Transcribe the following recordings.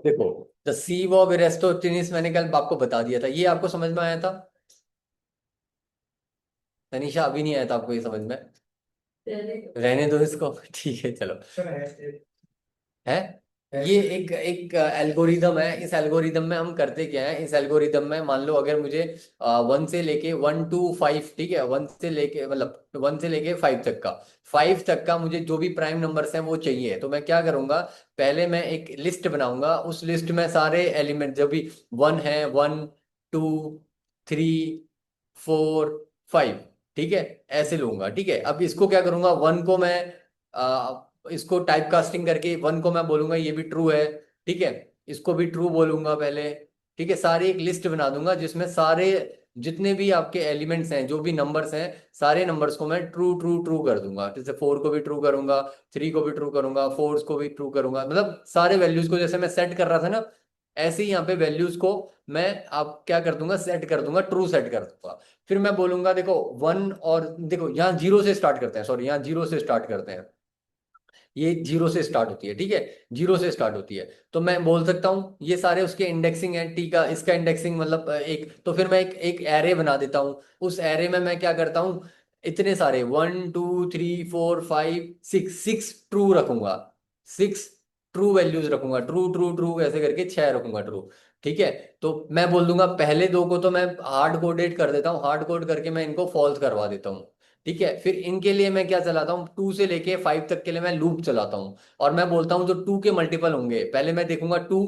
देखो, the सीव of एरिस्टोटेनिस मैंने कल आपको बता दिया था, ये आपको समझ में आया था? तनीषा अभी नहीं आया था आपको ये समझ में? रहने दो इसको। ठीक है चलो। है, ये एक एक एल्गोरिदम है। इस एल्गोरिदम में हम करते क्या है, इस एल्गोरिदम में मान लो अगर मुझे 1 से लेके 1 to 5, ठीक है, 1 से लेके 5 तक का, 5 तक का मुझे जो भी प्राइम नंबर्स हैं वो चाहिए। तो मैं क्या करूंगा, पहले मैं एक लिस्ट बनाऊंगा, उस लिस्ट में सारे एलिमेंट जो भी 1 है, 1, 2, 3, 4, 5, ठीक है, ऐसे लूंगा। ठीक है, अब इसको क्या करूंगा, 1 को मैं इसको टाइप कास्टिंग करके 1 को मैं बोलूंगा ये भी ट्रू है, ठीक है, इसको भी ट्रू बोलूंगा पहले। ठीक है, सारी एक लिस्ट बना दूंगा जिसमें सारे जितने भी आपके एलिमेंट्स हैं, जो भी नंबर्स हैं, सारे नंबर्स को मैं ट्रू ट्रू ट्रू कर दूंगा। जैसे 4 को भी ट्रू करूंगा, 3 को भी ट्रू करूंगा, 4 को भी ट्रू करूंगा, मतलब सारे वैल्यूज को जैसे मैं सेट कर रहा था ना, ऐसे ही यहाँ पे वैल्यूज को मैं आप क्या कर दूंगा, सेट कर दूंगा, ट्रू सेट कर दूंगा। फिर मैं बोलूंगा देखो 1, और देखो यहाँ 0 से स्टार्ट करते हैं, सॉरी यहाँ 0 से स्टार्ट करते हैं, ये 0 से स्टार्ट होती है, ठीक है, 0 से स्टार्ट होती है। तो मैं बोल सकता हूँ ये सारे उसके इंडेक्सिंग है, टी का इसका इंडेक्सिंग मतलब एक, तो फिर मैं एक एक एरे बना देता हूँ। उस एरे में मैं क्या करता हूँ, इतने सारे 1, 2, 3, 4, 5, 6, 6 ट्रू रखूंगा, 6 ट्रू वैल्यूज रखूंगा, ट्रू ट्रू ट्रू ऐसे करके 6 रखूंगा ट्रू। ठीक है, तो मैं बोल दूंगा पहले दो को तो मैं हार्ड कोडेड कर देता हूँ, हार्ड कोड करके मैं इनको फॉल्स करवा देता हूँ। ठीक है, फिर इनके लिए मैं क्या चलाता हूँ, 2 से लेके 5 तक के लिए मैं लूप चलाता हूँ। और मैं बोलता हूँ जो 2 के मल्टीपल होंगे, पहले मैं देखूंगा 2,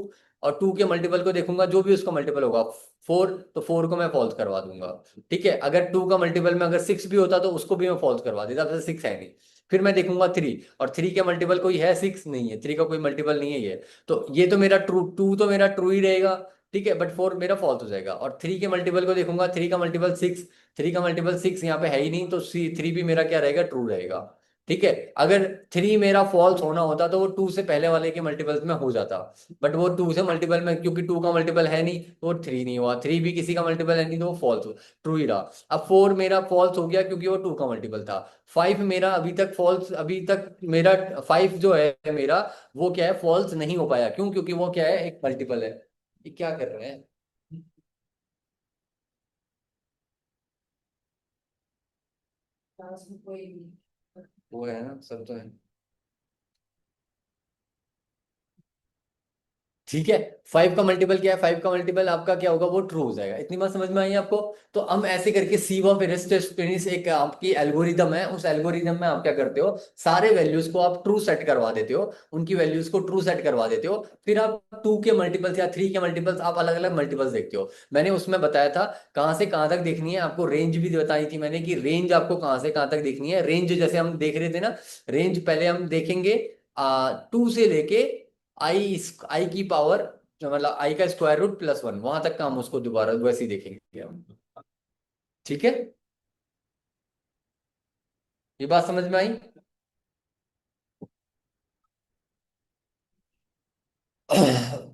और 2 के मल्टीपल को देखूंगा, जो भी उसका मल्टीपल होगा 4, तो 4 को मैं फॉल्स करवा दूंगा। ठीक है, अगर 2 का मल्टीपल में अगर 6 भी होता तो उसको भी मैं फॉल्स करवा देता, अब 6 है नहीं। फिर मैं देखूंगा 3, और 3 के मल्टीपल कोई है, 6 नहीं है, 3 का कोई मल्टीपल नहीं है ये। तो ये तो मेरा ट्रू, 2 तो मेरा ट्रू ही रहेगा, ठीक है, बट 4 मेरा फॉल्स हो जाएगा। और 3 के मल्टीपल को देखूंगा, 3 का मल्टीपल 6, 3 का मल्टीपल 6 यहाँ पे है ही नहीं, तो 3 भी मेरा क्या रहेगा, ट्रू रहेगा। ठीक है, अगर 3 मेरा फॉल्स होना होता तो वो 2 से पहले वाले के मल्टीपल्स में हो जाता, बट वो 2 से मल्टीपल में, क्योंकि 2 का मल्टीपल है नहीं तो वो 3 नहीं हुआ, 3 भी किसी का मल्टीपल है नहीं तो वो फॉल्स, ट्रू ही रहा। अब 4 मेरा फॉल्स हो गया क्योंकि वो 2 का मल्टीपल था। 5 मेरा अभी तक फॉल्स, अभी तक मेरा 5 जो है मेरा, वो क्या है, फॉल्स नहीं हो पाया, क्यों, क्योंकि वो क्या है, एक मल्टीपल है। ये क्या कर रहे हैं? वो है ना, सब तो है। ठीक है, 5 का मल्टीपल क्या है, 5 का मल्टीपल आपका क्या होगा, वो ट्रू हो जाएगा। इतनी बात समझ में आई आपको? तो हम ऐसे करके सीव ऑफ इरेस्टोटेनिस एक आपकी एल्गोरिदम है, उस एल्गोरिदम में आप क्या करते हो, सारे वैल्यूज को आप ट्रू सेट करवा देते हो, उनकी वैल्यूज को ट्रू सेट करवा देते हो। फिर आप 2 के मल्टीपल्स या 3 के मल्टीपल्स, आप अलग अलग मल्टीपल्स देखते हो। मैंने उसमें बताया था कहाँ से कहाँ तक देखनी है आपको, रेंज भी बताई थी मैंने कि रेंज आपको कहाँ से कहाँ तक देखनी है। रेंज जैसे हम देख रहे थे ना, रेंज पहले हम देखेंगे 2 से लेके आई की पावर, मतलब आई का स्क्वायर रूट +1, वहां तक का हम उसको दोबारा वैसे ही देखेंगे हम। ठीक है, ये बात समझ में आई?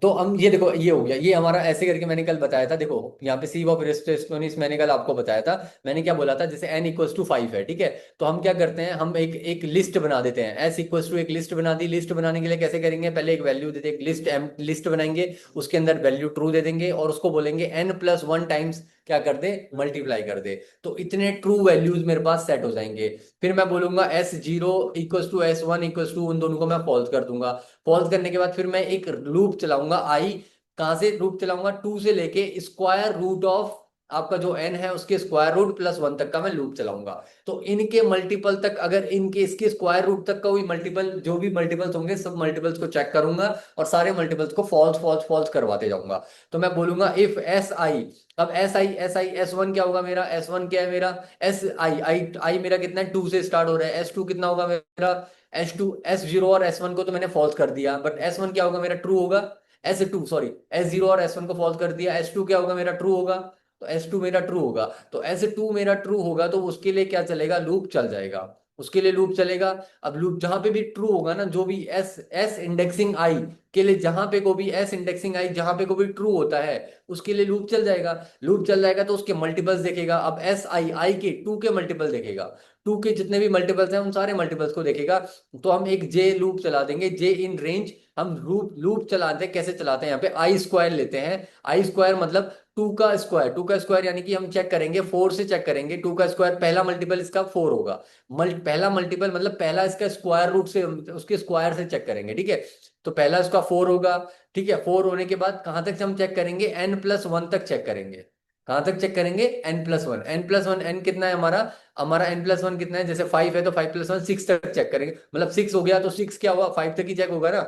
तो हम ये देखो, ये हो गया, ये हमारा ऐसे करके मैंने कल बताया था। देखो यहाँ पे सी ऑफ रेस्टोनिस मैंने कल आपको बताया था। मैंने क्या बोला था, जैसे n = 5 है, ठीक है, तो हम क्या करते हैं, हम एक एक लिस्ट बना देते हैं, s = एक लिस्ट बना दी। लिस्ट बनाने के लिए कैसे करेंगे, पहले एक वैल्यू देते, एक लिस्ट लिस्ट बनाएंगे, उसके अंदर वैल्यू ट्रू दे देंगे, और उसको बोलेंगे n+1 टाइम्स क्या कर दे, मल्टीप्लाई कर दे। तो इतने ट्रू वैल्यूज मेरे पास सेट हो जाएंगे। फिर मैं बोलूंगा S0 = S1 = उन दोनों को मैं फॉल्स कर दूंगा। पॉज करने के बाद फिर मैं एक लूप चलाऊंगा, आई कहां से लूप चलाऊंगा, 2 से लेके स्क्वायर रूट ऑफ आपका जो n है उसके स्क्वायर रूट +1 तक का मैं लूप चलाऊंगा। तो इनके मल्टीपल तक, अगर इनके इसके स्क्वायर रूट तक का कोई मल्टीपल, जो भी मल्टीपल्स होंगे सब मल्टीपल्स को चेक करूंगा, और सारे मल्टीपल्स को फॉल्स फॉल्स फॉल्स करवाते जाऊंगा। तो मैं बोलूंगा इफ एस आई, अब S1 क्या होगा मेरा, S1 क्या है मेरा, एस आई मेरा कितना है, 2 से स्टार्ट हो रहा है, S2 कितना होगा मेरा, S0 और S1 को तो मैंने फॉल्स कर दिया, बट S1 क्या होगा मेरा, ट्रू होगा। S0 और S1 को फॉल्स कर दिया, S2 क्या होगा मेरा, ट्रू होगा। तो S2 मेरा ट्रू होगा, तो S2 मेरा ट्रू होगा, तो उसके लिए क्या चलेगा, लूप चल जाएगा, उसके लिए लूप चलेगा। अब लूप जहां पे भी ट्रू होगा ना, जो भी एस एस इंडेक्सिंग आई के लिए, जहां पे को भी एस इंडेक्सिंग आई जहां पे को भी ट्रू होता है, उसके लिए लूप चल जाएगा। लूप चल जाएगा तो उसके मल्टीपल्स देखेगा, अब आई के 2 के मल्टीपल देखेगा, 2 के जितने भी मल्टीपल्स हैं उन सारे मल्टीपल्स को देखेगा। तो हम एक जे लूप चला देंगे, जे इन रेंज, हम लूप लूप चलाते हैं, कैसे चलाते हैं, यहाँ पे आई स्क्वायर लेते हैं। आई स्क्वायर मतलब टू का स्क्वायर, टू का स्क्वायर यानी कि हम चेक करेंगे फोर से चेक करेंगे, टू का स्क्वायर पहला मल्टीपल इसका फोर होगा। पहला मल्टीपल मतलब पहला इसका स्क्वायर रूट से, उसके स्क्वायर से चेक करेंगे, ठीक है। तो पहला इसका फोर होगा, ठीक है। फोर होने के बाद कहां तक से हम चेक करेंगे, एन प्लस वन तक चेक करेंगे। कहां तक चेक करेंगे, N plus one. N plus one, N कितना है हमारा, हमारा एन प्लस वन कितना है, जैसे फाइव है तो फाइव प्लस वन सिक्स तक चेक करेंगे। मतलब सिक्स हो गया तो सिक्स क्या हुआ, फाइव तक ही चेक होगा ना,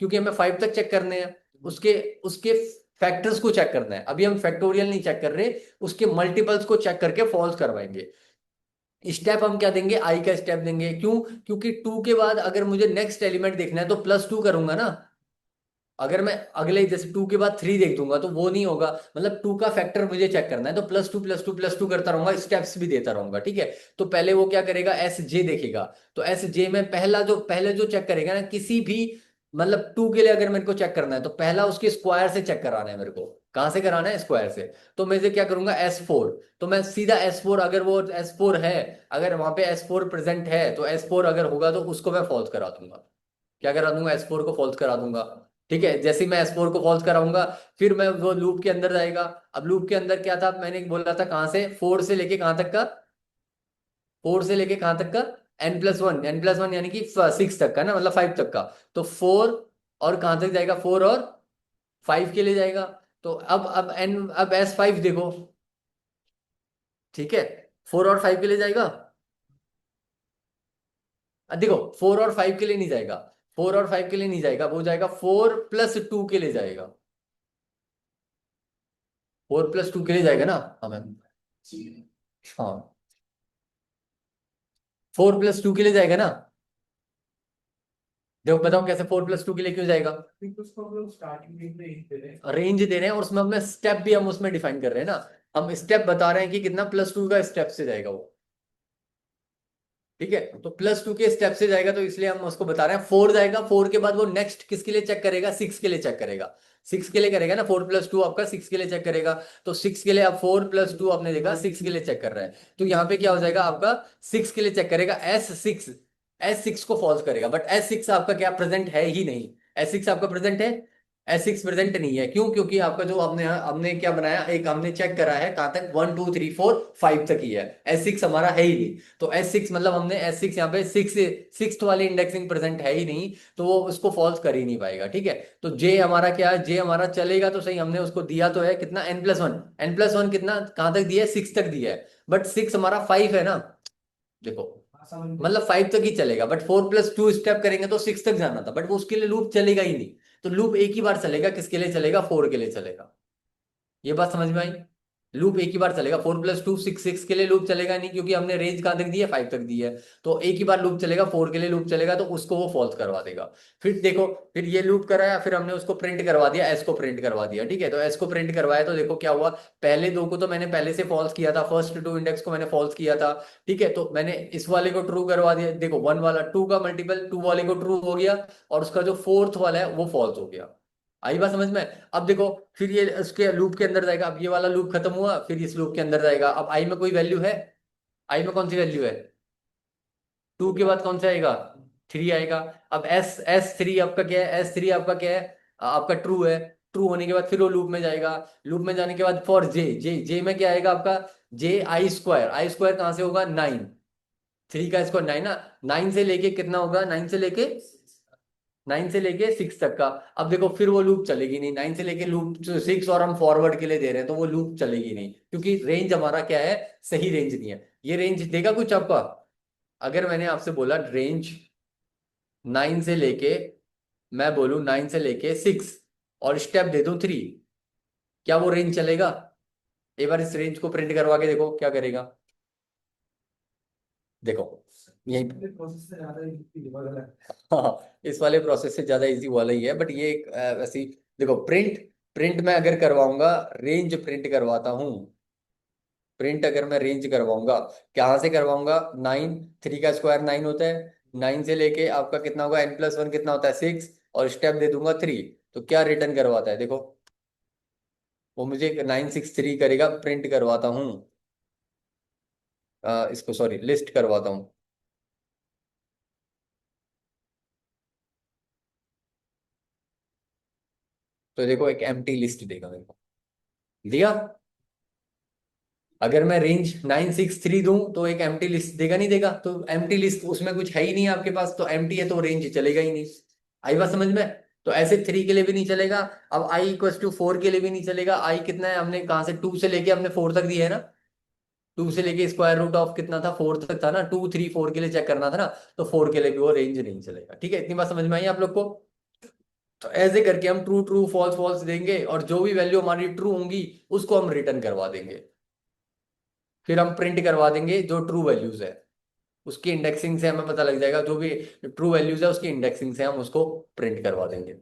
क्योंकि हमें फाइव तक चेक करने हैं। उसके उसके फैक्टर्स को चेक करना है, अभी हम फैक्टोरियल नहीं चेक कर रहे, उसके मल्टीपल्स को चेक करके फॉल्स करवाएंगे। स्टेप हम क्या देंगे, आई का स्टेप देंगे, क्यों, क्योंकि टू के बाद अगर मुझे नेक्स्ट एलिमेंट देखना है तो प्लस टू करूंगा ना। अगर मैं अगले जैसे टू के बाद थ्री देख दूंगा तो वो नहीं होगा, मतलब टू का फैक्टर मुझे चेक करना है तो plus two plus two plus two करता रहूंगा, स्टेप्स भी देता रहूंगा, ठीक है। तो पहले वो क्या करेगा, एस जे देखेगा। तो एस जे में पहले जो चेक करेगा ना किसी भी, मतलब टू के लिए अगर मेरे को चेक करना है तो पहला उसके स्क्वायर से चेक कराना है मेरे को। कहां से कराना है, स्क्वायर से। तो मैं इसे क्या करूंगा, एस फोर। तो मैं सीधा एस फोर, अगर वो एस फोर है, अगर वहां पे एस फोर प्रेजेंट है तो एस फोर अगर होगा तो उसको मैं फॉल्स करा दूंगा। क्या करा दूंगा, एस फोर को फॉल्स करा दूंगा। ठीक है, जैसे ही मैं एस फोर को फॉल्स कराऊंगा, फिर मैं वो लूप के अंदर जाएगा। अब लूप के अंदर क्या था, मैंने बोला था कहां से, फोर से लेके कहां तक का, फोर से लेके कहां तक का, N plus one. N plus one यानी कि सिक्स तक का ना, मतलब फाइव तक का। तो फोर और कहां तक जाएगा, फोर और फाइव के लिए जाएगा। तो अब एस फाइव देखो, ठीक है, फोर और फाइव के लिए जाएगा। देखो फोर और फाइव के लिए नहीं जाएगा, फोर और फाइव के लिए नहीं जाएगा, वो जाएगा फोर प्लस टू के लिए जाएगा। फोर प्लस टू के लिए जाएगा ना। हाँ मैम। हाँ, फोर प्लस टू के लिए जाएगा ना। देखो बताओ कैसे, फोर प्लस टू के लिए क्यों जाएगा, रेंज दे रहे हैं और उसमें अपने स्टेप भी हम उसमें डिफाइन कर रहे हैं ना। हम स्टेप बता रहे हैं कि कितना प्लस टू का स्टेप से जाएगा वो। ठीक है, तो प्लस टू के स्टेप से जाएगा तो इसलिए हम उसको बता रहे हैं फोर जाएगा। फोर के बाद वो नेक्स्ट किसके लिए चेक करेगा, सिक्स के लिए चेक करेगा। सिक्स के लिए करेगा ना, फोर प्लस टू आपका सिक्स के लिए चेक करेगा। तो सिक्स के लिए, अब फोर प्लस टू आपने देखा सिक्स के लिए चेक कर रहा है, तो यहाँ पे क्या हो जाएगा आपका, सिक्स के लिए चेक करेगा, एस सिक्स। एस सिक्स को फॉल्स करेगा, बट एस सिक्स आपका क्या प्रेजेंट है ही नहीं। एस सिक्स आपका प्रेजेंट है, एस सिक्स प्रेजेंट नहीं है, क्यों, क्योंकि आपका जो हमने हमने क्या बनाया, एक हमने चेक करा है कहां तक, one two three four five तक ही है, एस सिक्स हमारा है ही नहीं। तो एस सिक्स मतलब हमने एस सिक्स यहाँ पे सिक्स, सिक्स वाली इंडेक्सिंग प्रेजेंट है ही नहीं, तो वो उसको फॉल्स कर ही नहीं पाएगा, ठीक है। तो जे हमारा क्या है, जे हमारा चलेगा तो सही, हमने उसको दिया तो है कितना, N plus one. N plus one कितना कहां तक दिया है, सिक्स तक दिया है, बट सिक्स हमारा फाइव है ना। देखो मतलब फाइव तक ही चलेगा, but four plus two step करेंगे तो सिक्स तक जाना था, बट वो उसके लिए लूप चलेगा ही नहीं। तो लूप एक ही बार चलेगा, किसके लिए चलेगा, फोर के लिए चलेगा। ये बात समझ में आई। लूप एक ही बार चलेगा, four plus two six, six के लिए लूप चलेगा नहीं, क्योंकि हमने रेंज कहां तक दी है, फाइव तक दी है। तो एक ही बार लूप चलेगा, फोर के लिए लूप चलेगा तो उसको वो फॉल्स करवा देगा। फिर देखो, फिर ये लूप कराया, फिर हमने उसको प्रिंट करवा दिया, एस को प्रिंट करवा दिया, ठीक है। तो एस को प्रिंट करवाया तो देखो क्या हुआ, पहले दो को तो मैंने पहले से फॉल्स किया था, फर्स्ट टू इंडेक्स को मैंने फॉल्स किया था, ठीक है। तो मैंने इस वाले को ट्रू करवा दिया, देखो वन वाला टू का मल्टीपल टू वाले को ट्रू हो गया, और उसका जो फोर्थ वाला है वो फॉल्स हो गया। आई बात समझ में। अब देखो, फिर ये उसके लूप के अंदर जाएगा, अब ये वाला लूप खत्म हुआ, फिर इस लूप के अंदर जाएगा। अब आई में कोई वैल्यू है, आई में कौन सी वैल्यू है, टू के बाद कौन सा आएगा, थ्री आएगा। अब एस एस थ्री आपका क्या है, एस थ्री आपका क्या है, आपका ट्रू है। ट्रू होने के बाद फिर वो लूप में जाएगा, लूप में जाने के बाद फॉर जे, जे जे में क्या आएगा आपका, जे आई स्क्वायर। आई स्क्वायर कहां से होगा, नाइन। थ्री का स्क्वायर नाइन ना, नाइन से लेके कितना होगा, नाइन से लेके, नाइन से लेके सिक्स तक का। अब देखो फिर वो लूप चलेगी नहीं, नाइन से लेके लूप सिक्स और हम फॉरवर्ड के लिए दे रहे हैं तो वो लूप चलेगी नहीं, क्योंकि रेंज हमारा क्या है, सही रेंज नहीं है। ये रेंज देगा कुछ आपका, अगर मैंने आपसे बोला रेंज नाइन से लेके, मैं बोलूं नाइन से लेके सिक्स और स्टेप दे दूं थ्री, क्या वो रेंज चलेगा। एक बार इस रेंज को प्रिंट करवा के देखो क्या करेगा। देखो यही, हाँ इस वाले प्रोसेस से ज्यादा इजी वाला ही है, बट ये एक ऐसी, देखो प्रिंट, प्रिंट में अगर करवाऊंगा, रेंज प्रिंट करवाता हूँ। प्रिंट अगर मैं रेंज करवाऊंगा, कहाँ से करवाऊंगा, नाइन, थ्री का स्क्वायर नाइन होता है, नाइन से लेके आपका कितना होगा, एन प्लस वन कितना होता है, सिक्स, और स्टेप दे दूंगा थ्री। तो क्या रिटर्न करवाता है देखो, वो मुझे नाइन सिक्स थ्री करेगा, प्रिंट करवाता हूँ, इसको सॉरी लिस्ट करवाता हूँ। तो देखो एक एम्प्टी लिस्ट देगा मेरे को, दिया। अगर मैं रेंज 963 दूं तो एक एम्प्टी लिस्ट देगा नहीं देगा? तो एम्प्टी लिस्ट उसमें कुछ है ही नहीं आपके पास, तो एम्प्टी है तो रेंज चलेगा ही नहीं। आई बात समझ में? तो ऐसे 3 के लिए भी नहीं चलेगा। अब आई इक्वल टू 4 के लिए भी नहीं चलेगा। आई कितना है, हमने कहाँ से 2 से लेके हमने 4 तक दिया है ना। 2 से लेके स्क्वायर रूट ऑफ कितना था, 4 तक था ना। 2 3 4 के लिए चेक करना था ना। तो 4 के लिए भी वो रेंज नहीं चलेगा। ठीक है, इतनी बात समझ में आई आप लोग को? तो ऐसे करके हम ट्रू ट्रू फॉल्स फॉल्स देंगे, और जो भी वैल्यू हमारी ट्रू होंगी उसको हम रिटर्न करवा देंगे। फिर हम प्रिंट करवा देंगे जो ट्रू वैल्यूज है, उसकी इंडेक्सिंग से हमें पता लग जाएगा। जो भी ट्रू वैल्यूज है उसकी इंडेक्सिंग से हम उसको प्रिंट करवा देंगे।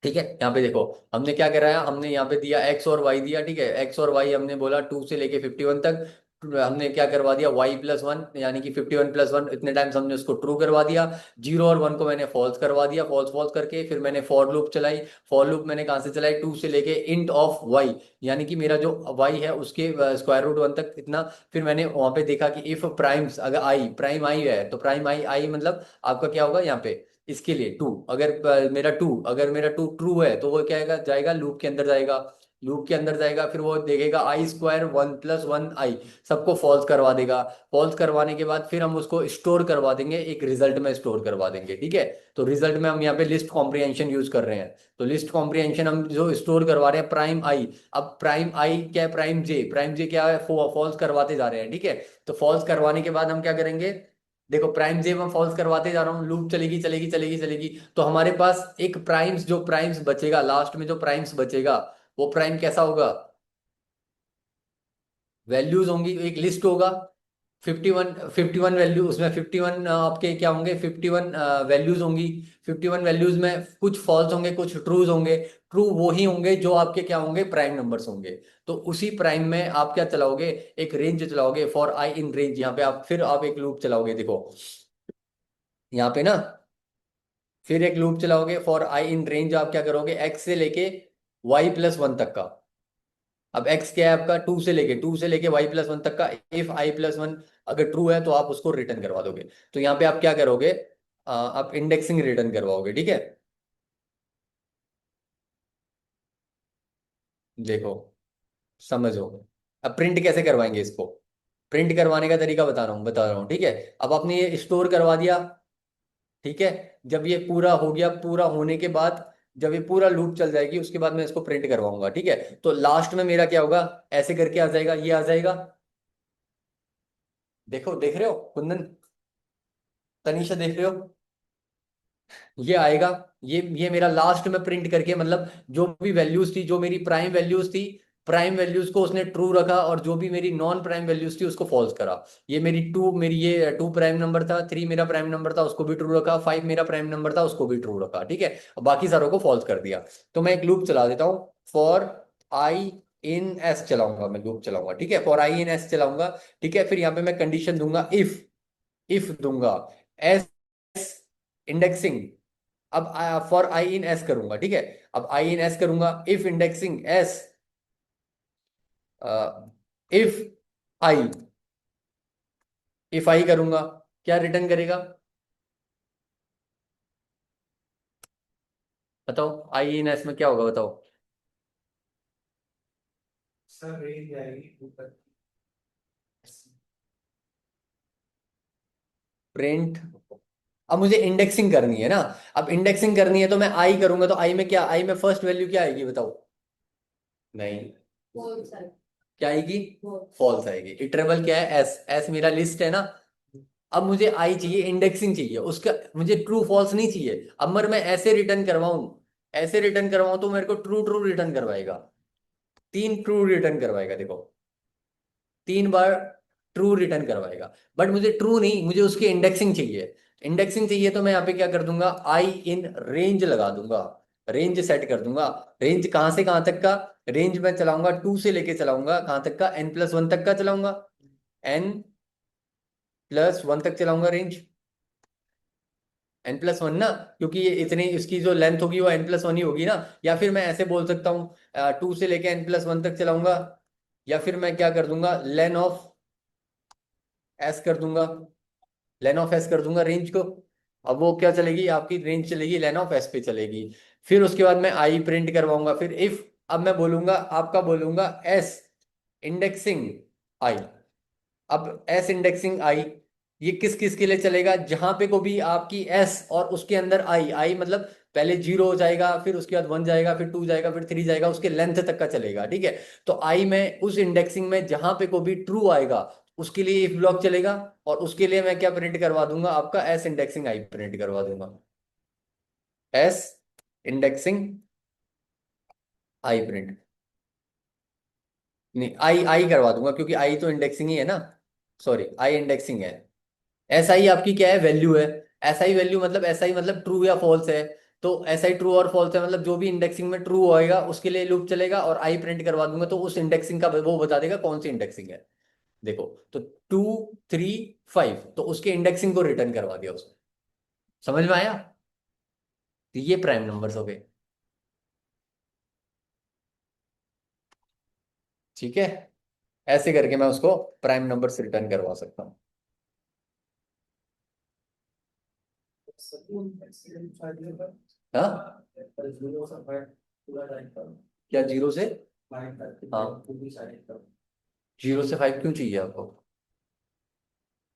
ठीक है, यहाँ पे देखो हमने क्या कराया, हमने यहाँ पे दिया एक्स और वाई दिया। ठीक है, एक्स और वाई हमने बोला 2 से लेके 51 तक। हमने क्या करवा दिया, y+1 यानी कि 51+1 इतने टाइम्स हमने उसको ट्रू करवा दिया। 0 और 1 को मैंने फॉल्स करवा दिया। फॉल्स फॉल्स करके फिर मैंने फॉर लूप चलाई। फॉर लूप मैंने कहाँ से चलाई, 2 से लेके इंट ऑफ y, यानी कि मेरा जो y है उसके स्क्वायर रूट 1 तक इतना। फिर मैंने वहां पे देखा कि इफ प्राइम्स, अगर आई प्राइम आई है तो प्राइम आई आई मतलब आपका क्या होगा यहाँ पे, इसके लिए 2। अगर अगर मेरा टू ट्रू है तो वो क्या आएगा, जाएगा लूप के अंदर जाएगा। लूप के अंदर जाएगा, फिर वो देखेगा i² 1+1 i, सबको फॉल्स करवा देगा। फॉल्स करवाने के बाद फिर हम उसको स्टोर करवा देंगे, एक रिजल्ट में स्टोर करवा देंगे। ठीक है, तो रिजल्ट में हम यहाँ पे लिस्ट कॉम्प्रिहेंशन यूज कर रहे हैं। तो लिस्ट कॉम्प्रिहेंशन हम जो स्टोर करवा रहे हैं प्राइम आई। अब प्राइम आई क्या है, प्राइम जे क्या है, फॉल्स करवाते जा रहे हैं। ठीक है, तो फॉल्स करवाने के बाद हम क्या करेंगे, देखो प्राइम जे मैं फॉल्स करवाते जा रहा हूँ, लूप चलेगी चलेगी चलेगी चलेगी। तो हमारे पास एक प्राइम्स, जो प्राइम्स बचेगा लास्ट में, जो प्राइम्स बचेगा वो प्राइम कैसा होगा, वैल्यूज होंगी, एक लिस्ट होगा। 51 वैल्यू, उसमें 51 आपके क्या होंगे, 51 वैल्यूज होंगी। 51 वैल्यूज में कुछ फॉल्स होंगे कुछ ट्रूज होंगे। ट्रू वो ही होंगे जो आपके क्या होंगे, प्राइम नंबर्स होंगे। तो उसी प्राइम में आप क्या चलाओगे, एक रेंज चलाओगे फॉर आई इन रेंज। यहाँ पे आप फिर आप एक लूप चलाओगे, देखो यहाँ पे ना, फिर एक लूप चलाओगे फॉर आई इन रेंज। आप क्या करोगे, एक्स से लेके y+1 तक का। अब x क्या है आपका, 2 से लेके y+1 तक का। इफ i+1 अगर ट्रू है तो आप उसको रिटर्न करवा दोगे। तो यहाँ पे आप क्या करोगे, आप इंडेक्सिंग रिटर्न करवाओगे। ठीक है, देखो समझो। अब प्रिंट कैसे करवाएंगे इसको, प्रिंट करवाने का तरीका बता रहा हूँ। ठीक है, अब आपने ये स्टोर करवा दिया। ठीक है, जब ये पूरा हो गया, पूरा होने के बाद जब ये पूरा लूप चल जाएगी उसके बाद मैं इसको प्रिंट करवाऊंगा। ठीक है, तो लास्ट में मेरा क्या होगा, ऐसे करके आ जाएगा, ये आ जाएगा। देखो देख रहे हो कुंदन, तनीषा देख रहे हो, ये आएगा। ये मेरा लास्ट में प्रिंट करके, मतलब जो भी वैल्यूज थी, जो मेरी प्राइम वैल्यूज थी, प्राइम वैल्यूज को उसने ट्रू रखा, और जो भी मेरी नॉन प्राइम वैल्यूज थी उसको फॉल्स करा। ये मेरी ये 2 प्राइम नंबर था, 3 मेरा प्राइम नंबर था उसको भी ट्रू रखा, 5 मेरा प्राइम नंबर था उसको भी ट्रू रखा। ठीक है, और बाकी सारों को फॉल्स कर दिया। तो मैं एक लूप चला देता हूँ, फॉर आई इन एस चलाऊंगा, मैं लूप चलाऊंगा। ठीक है, फॉर आई इन एस चलाऊंगा। ठीक है, फिर यहाँ पे मैं कंडीशन दूंगा, इफ दूंगा एस इंडेक्सिंग। अब फॉर आई इन एस करूंगा। ठीक है, अब आई इन एस करूंगा, if indexing S, if I, if I करूंगा, क्या रिटर्न करेगा बताओ, आई इन एस में क्या होगा बताओ। सर रेंज आएगी ऊपर। प्रिंट, अब मुझे इंडेक्सिंग करनी है ना। अब इंडेक्सिंग करनी है तो मैं आई करूंगा, तो आई में क्या, आई में फर्स्ट वैल्यू क्या आएगी बताओ। नहीं, क्या आएगी, फॉल्स आएगी। इटरेबल क्या है, एस, एस मेरा लिस्ट है ना। अब मुझे आई चाहिए, इंडेक्सिंग चाहिए उसका, मुझे ट्रू फॉल्स नहीं चाहिए। अब मगर मैं ऐसे रिटर्न करवाऊं, ऐसे रिटर्न करवाऊं तो मेरे को ट्रू ट्रू रिटर्न करवाएगा, 3 ट्रू रिटर्न करवाएगा। देखो 3 बार ट्रू रिटर्न करवाएगा। बट मुझे ट्रू नहीं, मुझे उसकी इंडेक्सिंग चाहिए। इंडेक्सिंग चाहिए तो मैं यहाँ पे क्या कर दूंगा, आई इन रेंज लगा दूंगा, रेंज सेट कर दूंगा। रेंज कहाँ से कहाँ तक का, रेंज में चलाऊंगा 2 से लेके चलाऊंगा कहाँ तक का, n+1 तक का चलाऊंगा, n+1 तक चलाऊंगा रेंज। n+1 ना, क्योंकि ये इतनी इसकी जो लेंथ होगी वो n+1 ही होगी ना। या फिर मैं ऐसे बोल सकता हूँ, 2 से लेके n+1 तक चलाऊंगा। या फिर मैं क्या कर दूंगा, लेन ऑफ एस कर दूंगा, लेन ऑफ एस कर दूंगा रेंज को। अब वो क्या चलेगी, आपकी रेंज चलेगी लेन ऑफ एस पे चलेगी। फिर उसके बाद मैं आई प्रिंट करवाऊंगा, फिर इफ, अब मैं बोलूंगा आपका, बोलूंगा एस इंडेक्सिंग आई। अब एस इंडेक्सिंग आई, ये किस किस के लिए चलेगा, जहां पे को भी आपकी एस और उसके अंदर आई, आई मतलब पहले जीरो हो जाएगा, फिर उसके बाद वन जाएगा, फिर टू जाएगा, फिर थ्री जाएगा, उसके लेंथ तक का चलेगा, ठीक है। तो आई में उस इंडेक्सिंग में जहां पे को भी ट्रू आएगा उसके लिए इफ ब्लॉक चलेगा, और उसके लिए मैं क्या प्रिंट करवा दूंगा, आपका एस इंडेक्सिंग आई प्रिंट करवा दूंगा। एस इंडेक्सिंग आई प्रिंट, नहीं आई आई करवा दूंगा, क्योंकि आई तो इंडेक्सिंग ही है ना, सॉरी आई इंडेक्सिंग है। एस आई आपकी क्या है, वैल्यू है। एस आई वैल्यू मतलब एस आई मतलब ट्रू या फॉल्स है। तो एस आई ट्रू और फॉल्स है, मतलब जो भी इंडेक्सिंग में ट्रू होएगा उसके लिए लूप चलेगा, और आई प्रिंट करवा दूंगा तो उस इंडेक्सिंग का वो बता देगा कौन सी इंडेक्सिंग है। देखो, तो 2 3 5, तो उसके इंडेक्सिंग को रिटर्न करवा दिया उसने। समझ में आया? तो ये प्राइम नंबर्स हो गए। ठीक है, ऐसे करके मैं उसको प्राइम नंबर्स रिटर्न करवा सकता हूँ। हाँ, क्या जीरो से, हाँ, जीरो से फाइव क्यों चाहिए आपको?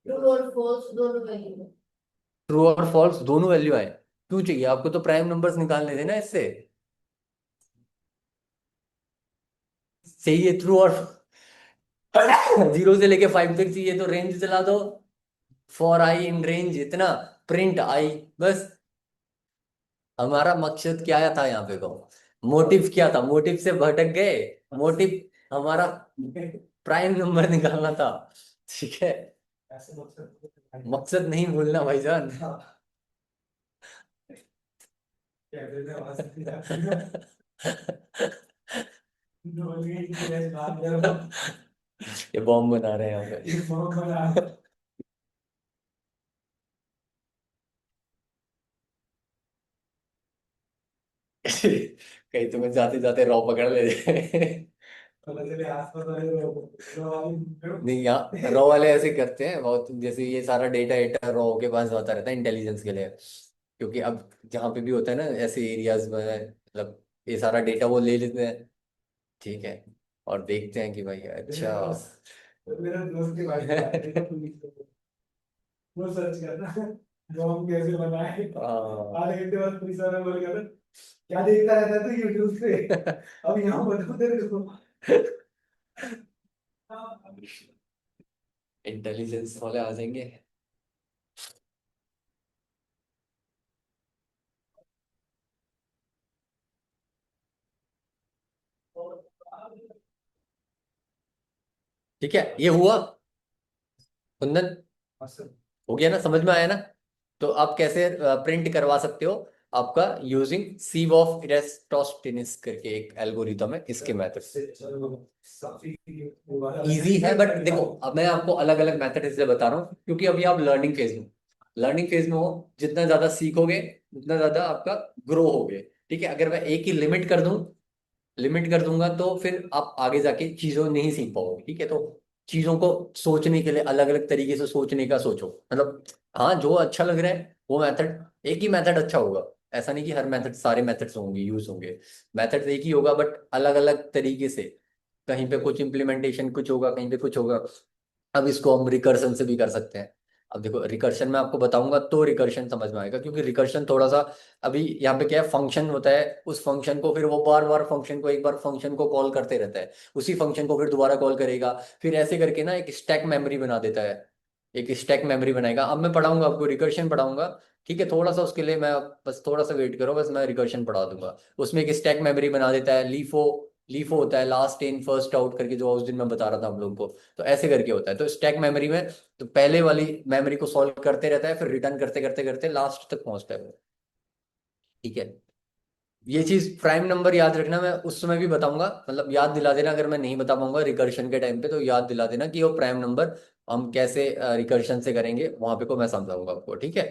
ट्रू और फॉल्स दोनों वैल्यू। ट्रू और फॉल्स दोनों वैल्यू आए, क्यों चाहिए आपको? तो प्राइम नंबर्स निकालने थे ना इससे। चाहिए ट्रू और जीरो से लेके फाइव तक चाहिए, तो रेंज चला दो, फॉर आई इन रेंज इतना, प्रिंट आई, बस। हमारा मकसद क्या था यहाँ पे को, मोटिव क्या था, मोटिव से भटक गए। मोटिव हमारा प्राइम नंबर निकालना था, ठीक है। मकसद नहीं भूलना भाईजान। ये बॉम्ब बना रहे हैं यहाँ पे। कहीं तुम्हें जाते जाते रॉ पकड़ ले जाए। नहीं, यहाँ रॉ वाले ऐसे करते हैं बहुत, जैसे ये सारा डेटा एटा रॉ के पास जाता रहता है इंटेलिजेंस के लिए। क्योंकि अब जहाँ पे भी होता है ना ऐसे एरियाज में, मतलब ये सारा डेटा वो ले लेते हैं, ठीक है। और देखते हैं कि भाई अच्छा। मेरा दोस्त के बारे में वो सर्च करना, बॉम्ब कैसे बनाए। हाँ। आधे घंटे बाद पुलिस वाला बोल गया था, क्या देखता रहता था यूट्यूब पे, अब यहाँ बताओ तेरे को। इंटेलिजेंस वाले आ जाएंगे। ठीक है, ये हुआ कुंदन, हो गया ना, समझ में आया ना? तो आप कैसे प्रिंट करवा सकते हो, आपका यूजिंग सीव ऑफ इरेस्टोस्थिनिस करके एक एल्गोरिथम है, इसके मेथड से। इजी है, बट देखो अब मैं आपको अलग अलग मेथड इसलिए बता रहा हूँ क्योंकि अभी आप लर्निंग फेज में, लर्निंग फेज में हो। जितना ज्यादा सीखोगे उतना ज्यादा आपका ग्रो होगे, ठीक है। अगर मैं एक ही लिमिट कर दूं, लिमिट कर दूंगा तो फिर आप आगे जाके चीजों नहीं सीख पाओगे, ठीक है। तो चीजों को सोचने के लिए अलग अलग तरीके से सोचने का सोचो, मतलब हाँ जो अच्छा लग रहा है वो मेथड, एक ही मेथड अच्छा होगा। ऐसा नहीं कि हर मेथड, सारे मेथड्स होंगे यूज होंगे, मेथड एक ही होगा बट अलग अलग तरीके से। कहीं पे कुछ इम्प्लीमेंटेशन कुछ होगा, कहीं पे कुछ होगा। अब इसको हम रिकर्शन से भी कर सकते हैं। अब देखो रिकर्शन में आपको बताऊंगा तो रिकर्शन समझ में आएगा, क्योंकि रिकर्शन थोड़ा सा, अभी यहाँ पे क्या है, फंक्शन होता है, उस फंक्शन को फिर वो बार बार फंक्शन को, एक बार फंक्शन को कॉल करते रहता है, उसी फंक्शन को फिर दोबारा कॉल करेगा, फिर ऐसे करके ना एक स्टैक मेमोरी बना देता है, एक स्टैक मेमोरी बनाएगा। अब मैं पढ़ाऊंगा आपको रिकर्शन पढ़ाऊंगा, ठीक है। थोड़ा सा उसके लिए मैं, बस थोड़ा सा वेट करो, बस मैं रिकर्शन पढ़ा दूंगा। उसमें एक स्टैक मेमोरी बना देता है, लीफो, लीफो होता है लास्ट इन फर्स्ट आउट करके, जो उस दिन मैं बता रहा था आप लोगों को। तो ऐसे करके होता है, तो स्टैक मेमोरी में तो पहले वाली मेमोरी को सॉल्व करते रहता है, फिर रिटर्न करते करते करते लास्ट तक पहुंचता है वो, ठीक है। ये चीज प्राइम नंबर याद रखना, मैं उस समय भी बताऊंगा, मतलब याद दिला देना, अगर मैं नहीं बता पाऊंगा रिकर्शन के टाइम पे तो याद दिला देना कि वो प्राइम नंबर हम कैसे रिकर्शन से करेंगे, वहां पे को मैं समझाऊंगा आपको, ठीक है।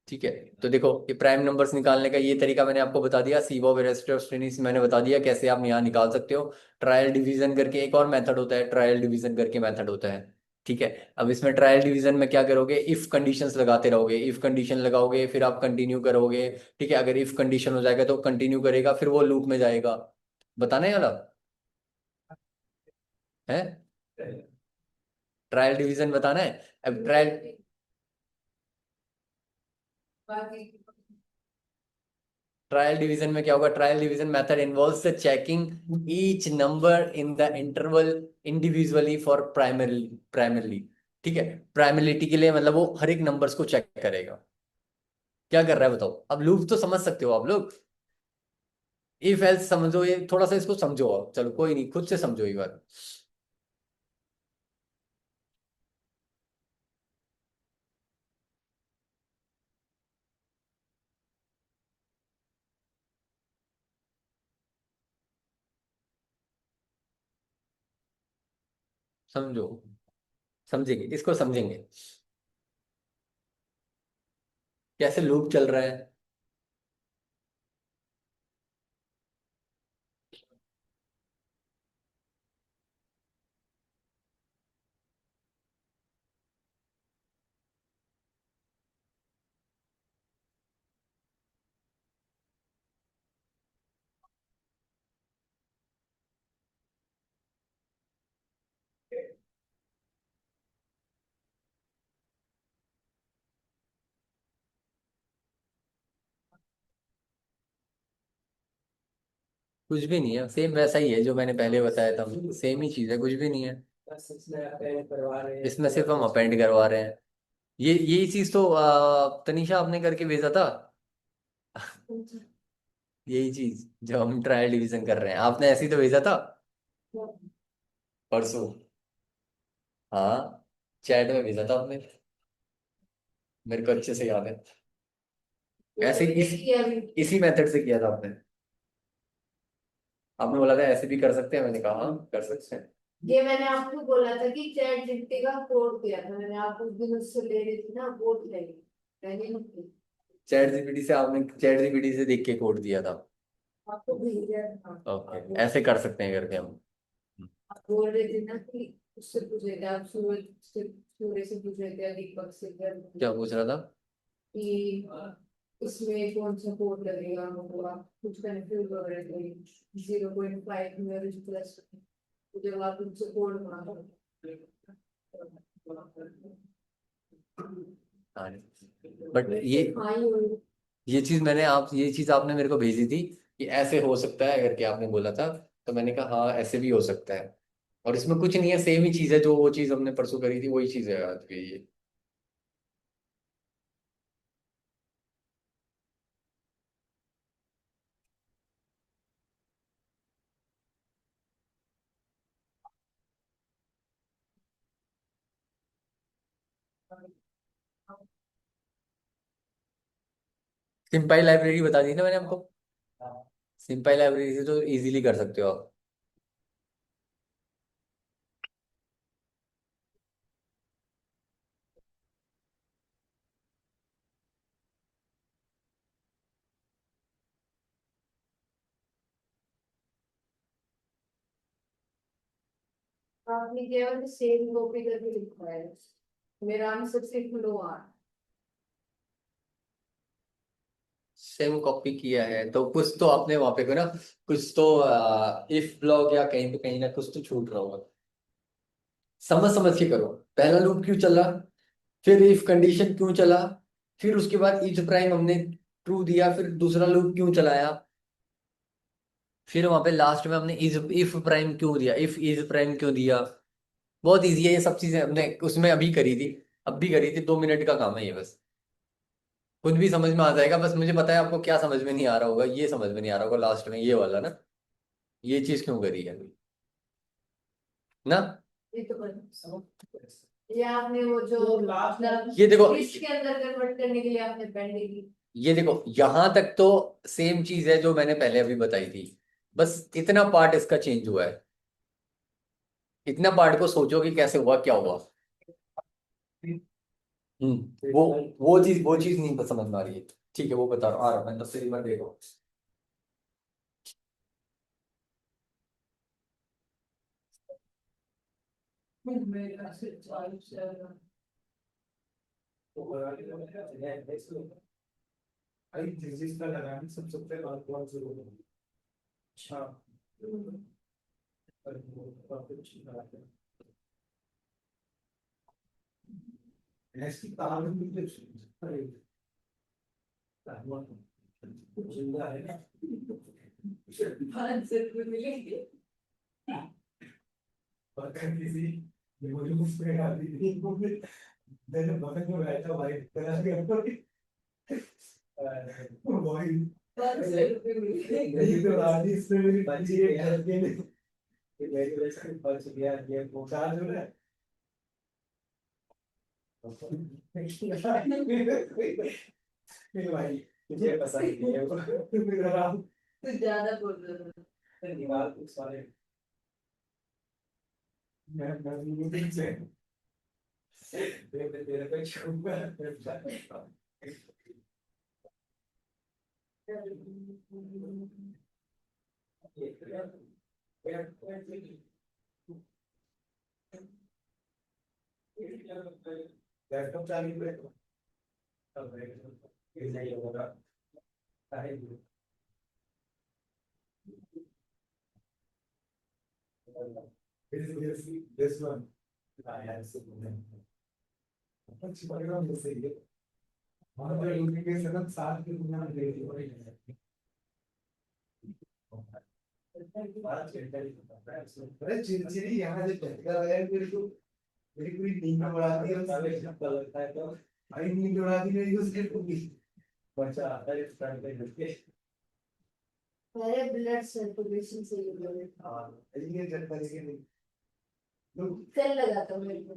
ठीक है, तो देखो ये प्राइम नंबर्स निकालने का ये तरीका मैंने आपको बता दिया, सीवो वेरेस्टोस्टेनिस मैंने बता दिया कैसे आप यहाँ निकाल सकते हो। ट्रायल डिवीजन करके एक और मेथड होता है, ट्रायल डिवीजन करके मेथड होता है, ठीक है। अब इसमें ट्रायल डिवीजन में क्या करोगे, इफ कंडीशंस लगाते रहोगे, इफ कंडीशन लगाओगे फिर आप कंटिन्यू करोगे। ठीक है, अगर इफ कंडीशन हो जाएगा तो कंटिन्यू करेगा, फिर वो लूप में जाएगा। बताना है वाला है। ट्रायल डिवीजन बताना है। अब ट्रायल बाकी ट्रायल डिवीजन में क्या होगा, trial division method involves the checking each number in the interval individually for primarily. ठीक है, प्राइमरिलिटी के लिए मतलब वो हर एक नंबर्स को चेक करेगा। क्या कर रहा है बताओ, अब लूप तो समझ सकते हो आप लोग। इफ एल्स समझो, ये थोड़ा सा इसको समझो आप, चलो कोई नहीं, खुद से समझो एक बार। समझो, समझेंगे इसको, समझेंगे कैसे लूप चल रहा है। कुछ भी नहीं है, सेम वैसा ही है जो मैंने पहले बताया था, सेम ही चीज है, कुछ भी नहीं है। बस इसमें अटेंड करवा रहे हैं। इसमें सिर्फ हम अपेंड करवा रहे हैं। ये यही चीज तो तनीषा आपने करके भेजा था। यही चीज जो हम ट्रायल डिवीजन कर रहे हैं, आपने ऐसे ही तो भेजा था परसों। हाँ, चैट में भेजा था आपने, मेरे को अच्छे से याद है। ऐसे ही इसी मेथड से किया था आपने। आपने बोला था ऐसे भी कर सकते हैं, मैंने कहा हाँ कर सकते हैं। ये मैंने आपको बोला था कि चैट जीपीटी का कोड दिया था मैंने आपको, उस दिन उससे ले रही थी ना, वो नहीं मैंने नहीं चैट जीपीटी से देख के कोड दिया था। आपको भेज दिया था। ओके, ऐसे कर सकते हैं करके हम। आप बोल रहे थे ना कि उससे पूछ रहे थे आप, सूर्य से पूछ रहे थे, दीपक से क्या पूछ रहा था। कि इसमें कौन सा कोड लगेगा, वो आप कुछ कंफ्यूज हो रहे थे 0.5 में प्लस, जब आप उनसे कोड मांगो। हाँ, बट ये चीज मैंने आप ये चीज आपने मेरे को भेजी थी कि ऐसे हो सकता है करके आपने बोला था। तो मैंने कहा हाँ ऐसे भी हो सकता है। और इसमें कुछ नहीं है, सेम ही चीज है, जो वो चीज हमने परसों करी थी वही चीज है आज भी ये। सिंपल लाइब्रेरी बता दी ना मैंने आपको। सिंपल लाइब्रेरी से तो इजीली कर सकते हो आप। आपने केवल सेम कॉपी करके लिखा है, मेरा आंसर सिर्फ लो आ। सेम कॉपी किया है तो कुछ तो आपने वहां पे को ना, कुछ तो इफ ब्लॉक या कहीं पे कहीं ना कुछ तो छूट रहा होगा। समझ समझ के करो। पहला लूप क्यों चला, फिर इफ कंडीशन क्यों चला, फिर उसके बाद इफ प्राइम हमने ट्रू दिया, फिर दूसरा लूप क्यों चलाया, फिर वहां पे लास्ट में हमने इज इफ प्राइम क्यों दिया, इफ इज प्राइम क्यों दिया। बहुत इजी है ये सब चीजें, हमने उसमें अभी करी थी। अब भी करी थी, 2 मिनट का काम है ये बस। खुद भी समझ में आ जाएगा, बस मुझे पता है आपको क्या समझ में नहीं आ रहा होगा, ये समझ में नहीं आ रहा होगा लास्ट में ये वाला ना, ये चीज क्यों करी है ना। ये तो ये आपने वो जो वो last ये देखो, लिस्ट के अंदर कन्वर्ट करने के लिए आपने पेंड की। ये देखो यहां तक तो सेम चीज है जो मैंने पहले अभी बताई थी। बस इतना पार्ट इसका चेंज हुआ है। इतना पार्ट को सोचो कि कैसे हुआ, क्या हुआ। वो वो चीज नहीं समझ में आ रही है। ठीक है, वो बता रहा हूँ, आ रहा हूँ मैं, 10 सेकंड देखो। मेरा से 40 है। भाई जिस का लगाने सबसे पहले कौन से लोग अच्छा ऐसी तार भी जिंदा है 500 रुपये मिलेंगे। बगल किसी मुझे उसमें डाली थी मैंने बगल में बैठा भाई तेरा के ऊपर वही 500 रुपये मिलेंगे। यही तो राजी इसमें मेरी बच्ची है घर के लिए मेरी वजह से बच गया ये चार्ज हो रहा है मेरे भाई मुझे पसंद नहीं है वो मेरा तू ज्यादा बोल रहा है। निकाल कुछ सारे मैं मीटिंग से तेरे को छूंगा लैपटॉप चालू है अब ये नहीं होगा this one I have seen अच्छी पड़ेगा मुझसे ये हमारे लोगों के सनत साथ की दुनिया में ले ली अरे चिड़चिड़ी यहाँ से झटका लगा है मेरे को मेरी पूरी नींद उड़ा दी है साले झटका लगता है तो भाई नींद उड़ा दी मेरी उसके पूरी बचा आता है स्टार्ट करके मेरे ब्लड सर्कुलेशन से ही बोले हाँ ये झटका लेके नहीं कल लगा था मेरे को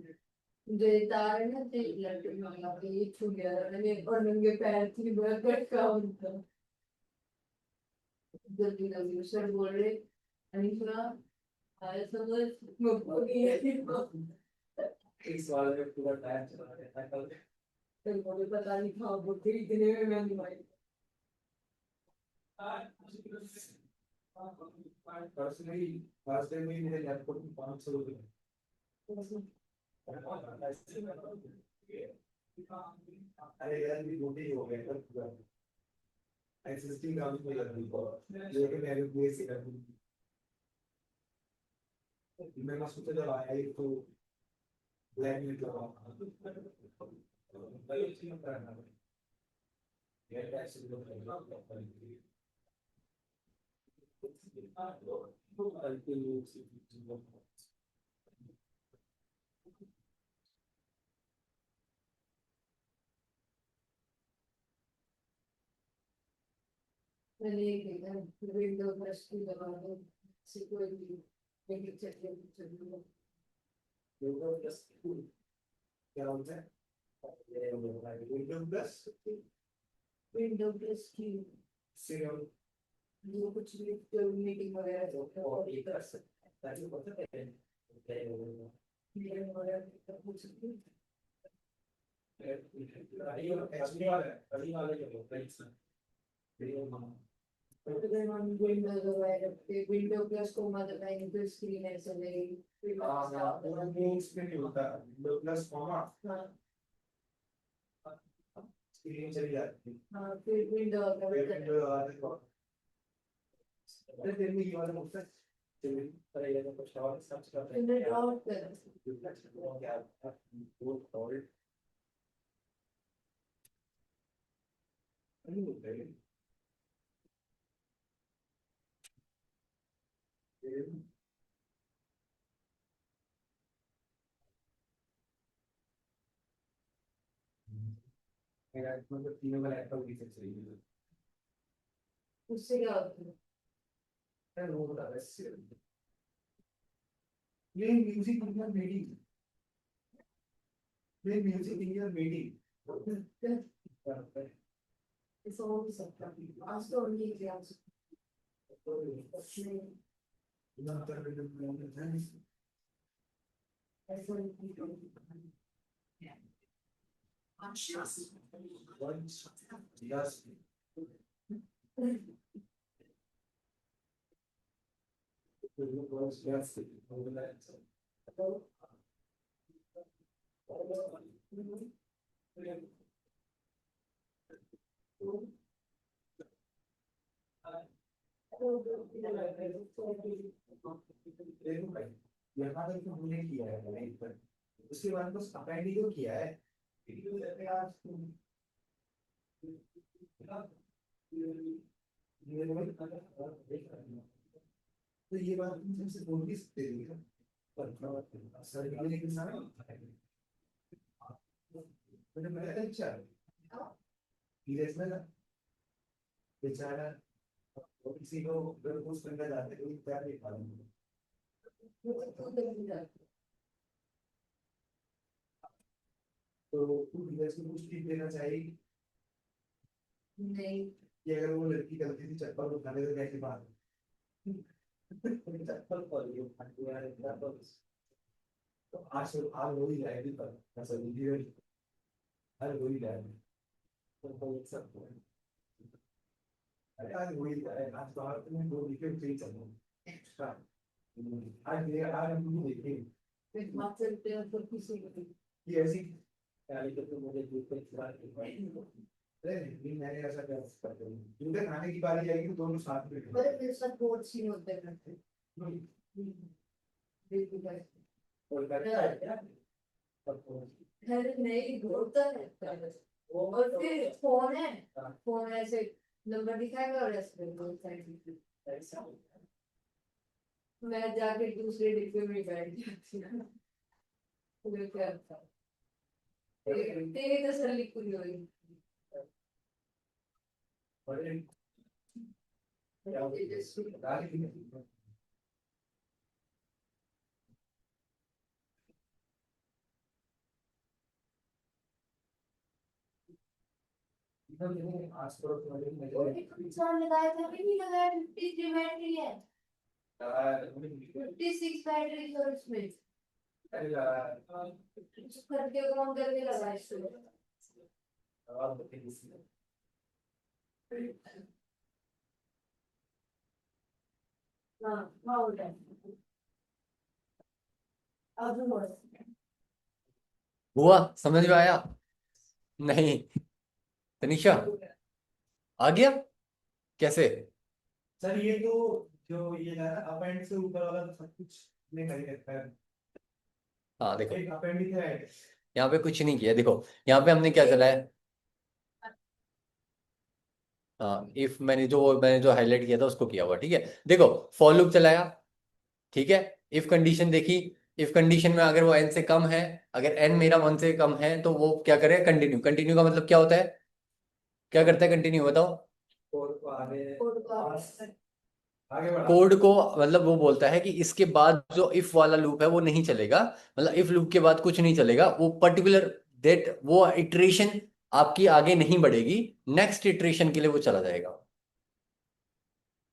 जो ये तार है ना तो ब्लड में लगा के ये छूट गया था मैंने और नंगे पैर थी बहुत कटका होता जल्दी जल्दी सर बोल रहे अनिशा आया समझ मम्मा की इस वाले में पूरा टायर चला रहा था कल कल मुझे पता नहीं था वो खरीदने में मैं नहीं आई पर्सनली लास्ट टाइम में मेरे लैपटॉप में 500 रुपए अरे यार भी मोटी हो गया था पूरा एसएसडी काम में लग गई लेकिन मैंने पूरे से कर दी मैंने सोचा जब आया ही तो ब्लैक में लगा ये कैसे लोग मैंने ये देखा विंडो ब्रश की दबा दो से कोई भी लेकिन चलिए क्या होता है विंडो प्लस विंडो ब्रश की से जो कुछ भी मीटिंग वगैरह कर सकते हैं मीटिंग वगैरह हो सकती है अगर हम विंडोज वगैरह पे विंडो प्लस को मत लगाएंगे तो स्क्रीन ऐसे लगेगी नहीं होता विंडो प्लस कॉमा हाँ स्क्रीन चली जाती है हाँ फिर विंडो फिर विंडो अरे फिर भी ये वाला मुझसे पर ये तो कुछ और सर्च करते हैं फिर आउट कर क्या वो और नहीं होता है मेरा मतलब तीनों का लैपटॉप रिसेट चाहिए उससे क्या होता है मैं वो बता रहा है ये music in your meeting play music in your meeting ऐसा हो भी सकता है आज तो नहीं किया ऐसा नहीं Yes. देखो भाई, यहाँ तक तो हमने किया है भाई, पर उसके बाद बस अपेंड ही तो किया है। तो ये बात तुम हमसे बोल भी सकते थे, पर सर के लिए कितना मैंने बताया अच्छा सीरियस में ना, बेचारा वो किसी को अगर कुछ करना चाहते तो क्या नहीं पाएंगे। तो तू धीरज को कुछ टिप देना चाहिए नहीं, कि अगर वो लड़की गलती से चप्पल उठाने तो कैसे बात चप्पल पर ये फाटू यार इतना तो आज हो ही जाएगी, पर ऐसा वीडियो आज हो ही जाएगी तो बोल सकते हैं। अरे आज हो ही जाएगा, आज तो आज तुम्हें दो विकेट चाहिए चलो एक्स्ट्रा। आज हम देखेंगे फिर बात चलते हैं तो किसी को कि ऐसी यार तो मुझे विकेट छुड़ा के अरे नहीं मैंने ऐसा कर सकते हैं, जिनका खाने की बारी आएगी तो दोनों साथ में बड़े फिर सब बहुत सीन होते हैं। बिल्कुल भाई। और करता है क्या अरे नहीं होता है। और फिर फोन ऐसे नंबर दिखाएगा और ऐसे बोलता है। ऐसा मैं जाके दूसरे डिब्बे में बैठ जाती हूँ। तुम्हें क्या लगता है? तेरी तसल्ली पूरी होगी। बड़े क्या बता रही थी आज पड़ोस वाले की नजर नुकसान लगाया था कि नहीं लगाया? 53 बैटरी है, यार 56 बैटरी है उसमें। अरे यार करके कौन करके लगा इसको? आप बता दीजिए हाँ हाँ हो जाए। अब हुआ, समझ में आया? नहीं, तनिषा आ गया कैसे? सर ये तो जो ये है ना अपेंड से ऊपर वाला तो सब कुछ ने कर ही रखा है। हाँ देखो, एक अपेंड है यहाँ पे कुछ नहीं किया, देखो यहाँ पे हमने क्या चलाया। हाँ, इफ मैंने जो हाईलाइट किया था उसको किया हुआ, ठीक है। देखो फॉर लूप चलाया, ठीक है। इफ कंडीशन देखी, इफ कंडीशन में अगर वो n से कम है, अगर n मेरा 1 से कम है तो वो क्या करे, कंटिन्यू। कंटिन्यू का मतलब क्या होता है, क्या करता है कंटिन्यू, बताओ। और को आगे बढ़ा कोड को मतलब वो बोलता है कि इसके बाद जो इफ वाला लूप है वो नहीं चलेगा, मतलब इफ लूप के बाद कुछ नहीं चलेगा, वो पर्टिकुलर डेट वो इटरेशन आपकी आगे नहीं बढ़ेगी, नेक्स्ट इटरेशन के लिए वो चला जाएगा।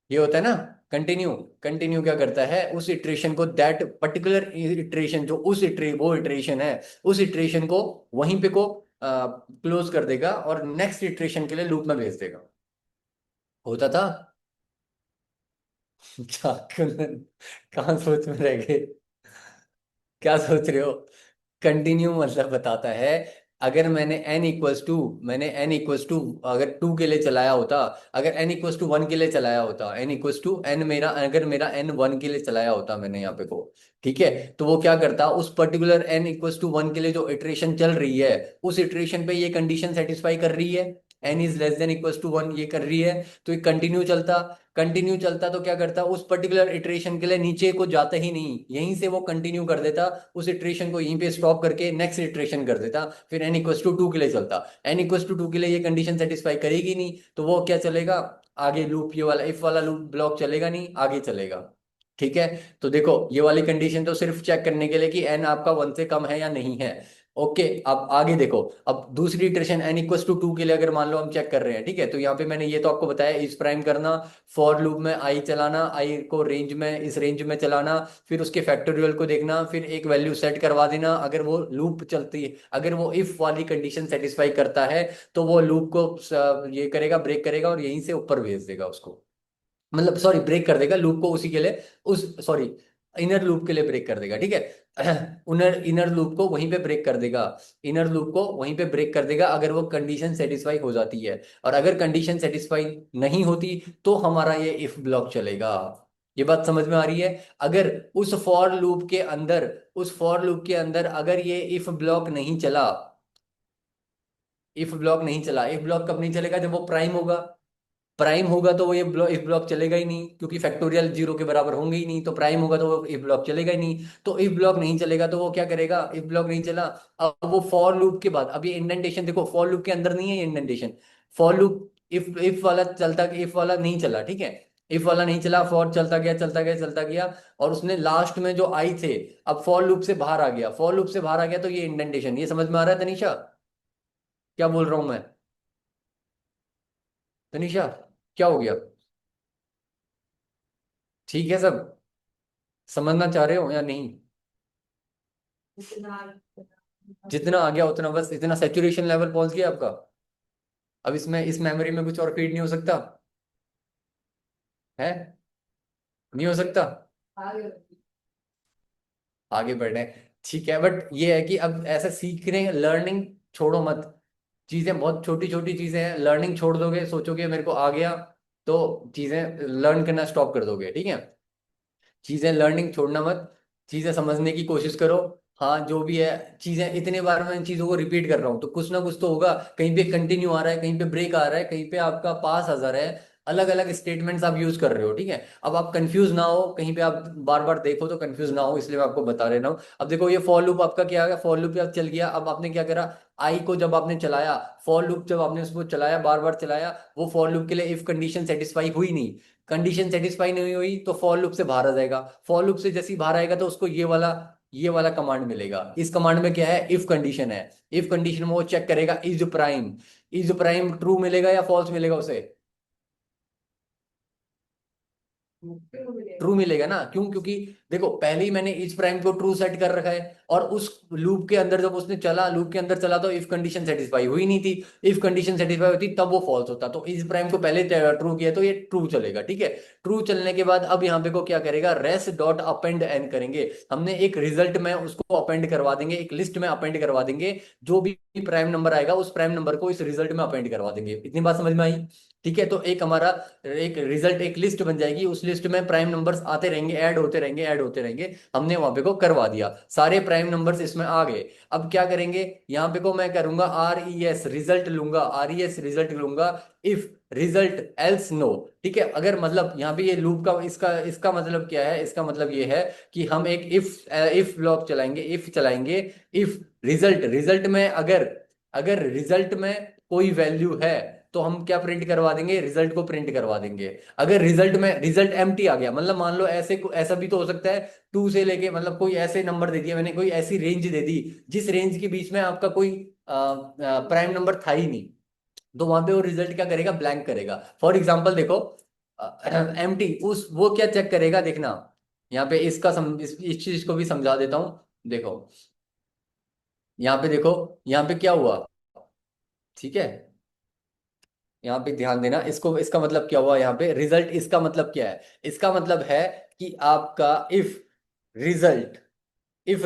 ये होता है ना कंटिन्यू। कंटिन्यू क्या करता है, उस इटरेशन को, दैट पर्टिकुलर इटरेशन जो वो इटरेशन है, उस इटरेशन को वहीं पे को क्लोज कर देगा और नेक्स्ट इटरेशन के लिए लूप में भेज देगा। होता था। कुंदन, कहाँ सोच में रह गए, क्या सोच रहे हो? कंटिन्यू मतलब बताता है, अगर मैंने n इक्वल्स टू अगर 2 के लिए चलाया होता, अगर n=1 के लिए चलाया होता, n=n मेरा, अगर मेरा n 1 के लिए चलाया होता मैंने यहाँ पे को, ठीक है, तो वो क्या करता, उस पर्टिकुलर n=1 के लिए जो इटरेशन चल रही है, उस इटरेशन पे ये कंडीशन सेटिस्फाई कर रही है, n=<=1 ये कर रही है, तो ये कंटिन्यू चलता तो क्या करता, उस पर्टिकुलर इटरेशन के लिए नीचे को जाता ही नहीं, यहीं से वो कंटिन्यू कर देता, उस इटरेशन को यहीं पे स्टॉप करके नेक्स्ट इटरेशन कर देता, फिर n=2 के लिए चलता। n=2 के लिए ये कंडीशन सेटिस्फाई करेगी नहीं, तो वो क्या चलेगा, आगे लूप, ये वाला इफ वाला लूप ब्लॉक चलेगा नहीं, आगे चलेगा। ठीक है, तो देखो ये वाली कंडीशन तो सिर्फ चेक करने के लिए कि n आपका 1 से कम है या नहीं है। ओके, अब आगे देखो, अब दूसरी इटरेशन n=2 के लिए अगर मान लो हम चेक कर रहे हैं, ठीक है, तो यहाँ पे मैंने ये तो आपको बताया, इस प्राइम करना, फॉर लूप में आई चलाना, आई को रेंज में, इस रेंज में चलाना, फिर उसके फैक्टोरियल को देखना, फिर एक वैल्यू सेट करवा देना, अगर वो लूप चलती है, अगर वो इफ वाली कंडीशन सेटिस्फाई करता है तो वो लूप को ये करेगा, ब्रेक करेगा और यहीं से ऊपर भेज देगा उसको, मतलब सॉरी ब्रेक कर देगा लूप को उसी के लिए, उस सॉरी इनर लूप के लिए ब्रेक कर देगा, ठीक है। इनर इनर लूप को वहीं पे ब्रेक कर देगा, इनर लूप को वहीं पे ब्रेक कर देगा अगर वो कंडीशन सेटिस्फाई हो जाती है। और अगर कंडीशन सेटिस्फाई नहीं होती तो हमारा ये इफ ब्लॉक चलेगा। ये बात समझ में आ रही है? अगर उस फॉर लूप के अंदर, उस फॉर लूप के अंदर अगर ये इफ ब्लॉक नहीं चला, इफ ब्लॉक नहीं चला, इफ ब्लॉक कब नहीं चलेगा? जब वो प्राइम होगा। प्राइम होगा तो वो ये ब्लॉक, इफ ब्लॉक चलेगा ही नहीं, क्योंकि फैक्टोरियल जीरो के बराबर होंगे ही नहीं। तो प्राइम होगा तो वो इफ ब्लॉक चलेगा ही नहीं। तो इफ ब्लॉक नहीं चलेगा तो वो क्या करेगा? इफ ब्लॉक नहीं चला, अब वो फॉर लूप के बाद, अब ये इंडेंटेशन देखो, फॉर लूप के अंदर नहीं है ये इंडेंटेशन। फॉर लूप इफ वाला चलता, इफ वाला नहीं चला, ठीक है। इफ वाला नहीं चला, फॉर चलता गया चलता गया चलता गया, और उसने लास्ट में जो आई थे, अब फॉर लूप से बाहर आ गया, फॉर लूप से बाहर आ गया तो ये इंडेंटेशन। ये समझ में आ रहा है तनिषा? क्या बोल रहा हूं मैं? तनिषा, क्या हो गया? ठीक है सब? समझना चाह रहे हो या नहीं? इतना जितना आ गया उतना, बस इतना सेचुरेशन लेवल पहुंच गया आपका? अब इसमें, इस मेमोरी में कुछ और फीड नहीं हो सकता है? नहीं हो सकता? आगे आगे बढ़े, ठीक है। बट ये है कि अब ऐसा सीख रहे हैं, लर्निंग छोड़ो मत। चीजें बहुत छोटी छोटी चीजें हैं, लर्निंग छोड़ दोगे, सोचोगे मेरे को आ गया, तो चीजें लर्न करना स्टॉप कर दोगे, ठीक है। चीजें लर्निंग छोड़ना मत, चीजें समझने की कोशिश करो। हाँ जो भी है, चीजें इतने बार मैं इन चीजों को रिपीट कर रहा हूँ तो कुछ ना कुछ तो होगा। कहीं पे कंटिन्यू आ रहा है, कहीं पे ब्रेक आ रहा है, कहीं पे आपका पास आ जा रहा है। अलग अलग स्टेटमेंट्स आप यूज कर रहे हो, ठीक है। अब आप कंफ्यूज ना हो, कहीं पे आप बार बार देखो तो कंफ्यूज ना हो, इसलिए मैं आपको बता रहा हूँ। अब देखो ये फॉर लूप आपका क्या है, फॉर लूप चल गया। अब आपने क्या करा? आई को जब आपने चलाया, फॉर लूप जब आपने उसको चलाया, बार बार चलाया, वो फॉर लूप के लिए इफ कंडीशन सेटिस्फाई हुई नहीं। कंडीशन सेटिस्फाई नहीं हुई तो फॉर लूप से बाहर आ जाएगा। फॉर लूप से जैसे ही बाहर आएगा तो उसको ये वाला कमांड मिलेगा। इस कमांड में क्या है? इफ कंडीशन है। इफ कंडीशन में वो चेक करेगा इज प्राइम ट्रू मिलेगा या फॉल्स मिलेगा उसे? मिलेगा। ट्रू मिलेगा ना, क्यों? क्योंकि देखो पहले ही मैंने इज प्राइम को ट्रू सेट कर रखा है, और उस लूप के अंदर जब उसने चला, लूप के अंदर चला तो इफ कंडीशन सेटिस्फाई हुई नहीं थी। इफ कंडीशन सेटिस्फाई होती तब वो फॉल्स होता। तो इज प्राइम को पहले ट्रू किया तो ये ट्रू चलेगा, ठीक है। ट्रू चलने के बाद अब यहाँ पे को क्या करेगा? रेस डॉट अपेंड एन करेंगे। हमने एक रिजल्ट में उसको अपेंड करवा देंगे, एक लिस्ट में अपेंड करवा देंगे। जो भी प्राइम नंबर आएगा उस प्राइम नंबर को इस रिजल्ट में अपेंड करवा देंगे। इतनी बात समझ में आई? ठीक है, तो एक हमारा एक रिजल्ट, एक लिस्ट बन जाएगी। उस लिस्ट में प्राइम नंबर्स आते रहेंगे, ऐड होते रहेंगे, ऐड होते रहेंगे। हमने वहां पे को करवा दिया, सारे प्राइम नंबर्स इसमें आ गए। अब क्या करेंगे? यहाँ पे को मैं करूंगा RES रिजल्ट लूंगा, RES रिजल्ट लूंगा। इफ रिजल्ट एल्स नो, ठीक है। अगर मतलब यहाँ पे ये लूप का, इसका इसका मतलब क्या है? इसका मतलब ये है कि हम एक इफ ब्लॉक चलाएंगे, इफ चलाएंगे। इफ रिजल्ट, रिजल्ट में अगर, अगर रिजल्ट में कोई वैल्यू है तो हम क्या प्रिंट करवा देंगे? रिजल्ट को प्रिंट करवा देंगे। अगर रिजल्ट में रिजल्ट एम्प्टी आ गया, मतलब मान लो ऐसे ऐसा भी तो हो सकता है, टू से लेके, मतलब कोई ऐसे नंबर दे दिया मैंने, कोई ऐसी रेंज दे दी जिस रेंज के बीच में आपका कोई प्राइम नंबर था ही नहीं, तो वहां पे वो रिजल्ट क्या करेगा? ब्लैंक करेगा। फॉर एग्जाम्पल देखो, एम्प्टी, उस वो क्या चेक करेगा देखना। यहाँ पे इस चीज को भी समझा देता हूँ। देखो यहाँ पे, देखो यहाँ पे क्या हुआ, ठीक है। यहाँ पे ध्यान देना, इसको, इसका मतलब क्या हुआ यहाँ पे? रिजल्ट, इसका मतलब क्या है? इसका मतलब है कि आपका इफ रिजल्ट, इफ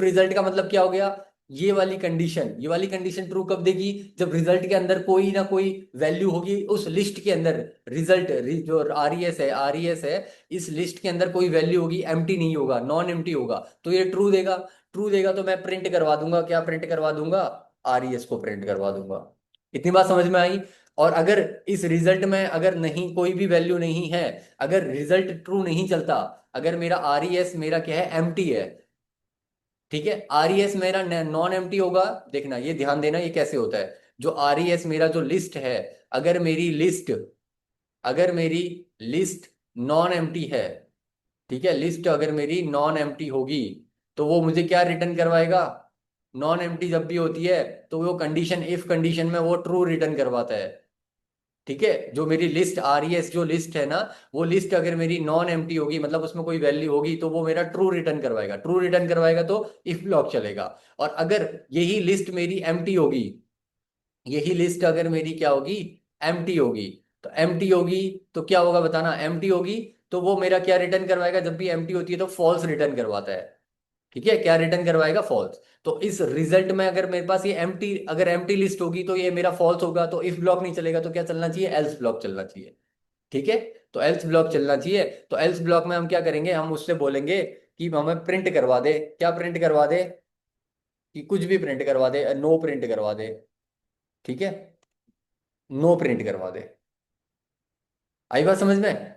रिजल्ट का मतलब क्या हो गया? ये वाली कंडीशन, ये वाली कंडीशन ट्रू कब देगी? जब रिजल्ट के अंदर कोई ना कोई वैल्यू होगी उस लिस्ट के अंदर। रिजल्ट जो RES है, इस लिस्ट के अंदर कोई वैल्यू होगी, एम्प्टी नहीं होगा, नॉन एम्प्टी होगा, तो ये ट्रू देगा। ट्रू देगा तो मैं प्रिंट करवा दूंगा, क्या प्रिंट करवा दूंगा? RES को प्रिंट करवा दूंगा। इतनी बात समझ में आई? और अगर इस रिजल्ट में अगर नहीं, कोई भी वैल्यू नहीं है, अगर रिजल्ट ट्रू नहीं चलता, अगर मेरा RES मेरा क्या है? एम्प्टी है, ठीक है। RES मेरा नॉन एम्प्टी होगा। देखना, ये ध्यान देना ये कैसे होता है। जो RES मेरा जो लिस्ट है, अगर मेरी लिस्ट, अगर मेरी लिस्ट नॉन एम्प्टी है, ठीक है, लिस्ट अगर मेरी नॉन एम्प्टी होगी तो वो मुझे क्या रिटर्न करवाएगा? नॉन एम्प्टी जब भी होती है तो वो कंडीशन, इफ कंडीशन में वो ट्रू रिटर्न करवाता है, ठीक है। जो मेरी लिस्ट RES जो लिस्ट है ना, वो लिस्ट अगर मेरी नॉन एम्प्टी होगी, मतलब उसमें कोई वैल्यू होगी, तो वो मेरा ट्रू रिटर्न करवाएगा। ट्रू रिटर्न करवाएगा तो इफ ब्लॉक चलेगा। और अगर यही लिस्ट मेरी एम्प्टी होगी, यही लिस्ट अगर मेरी क्या होगी? एम्प्टी होगी। तो एम्प्टी होगी तो क्या होगा बताना? एम्प्टी होगी तो वो मेरा क्या रिटर्न करवाएगा, जब भी एम्प्टी होती है तो फॉल्स रिटर्न करवाता है। ठीक है, क्या रिटर्न करवाएगा, फॉल्स। तो इस रिजल्ट में अगर मेरे पास ये एम्प्टी, अगर एम्प्टी लिस्ट होगी तो ये मेरा फॉल्स होगा, तो इफ ब्लॉक नहीं चलेगा तो क्या चलना चाहिए, एल्स ब्लॉक चलना चाहिए। ठीक है, तो एल्स ब्लॉक चलना चाहिए। तो एल्स ब्लॉक में हम क्या करेंगे, हम उससे बोलेंगे कि हमें प्रिंट करवा दे, क्या प्रिंट करवा दे, कि कुछ भी प्रिंट करवा दे, नो प्रिंट करवा दे। ठीक है, नो प्रिंट करवा दे। आई बात समझ में।